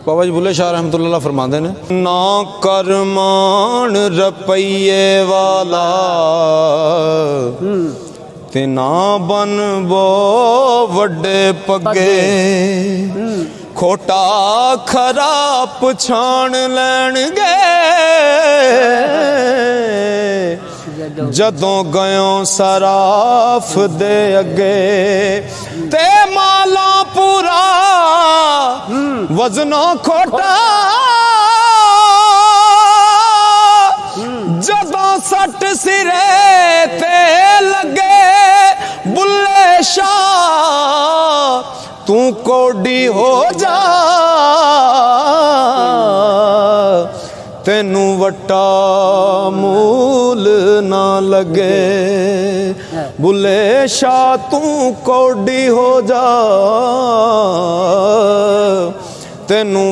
बाबा जी बुल्ले शाह रहमतुल्लाह फरमाते ने ना करमान रपैये वाला ते ना बन बो वड्डे पगे खोटा खरा पछाण लैणगे जदों गयों सराफ दे अगे ते माला पूरा वजनो खोटा जदों सट सिरे ते लगे बुल्ले शाह तू कोडी हो जा तेनू वट्टा मूल ना लगे बुल्ले शाह तू कोडी हो जा तेनू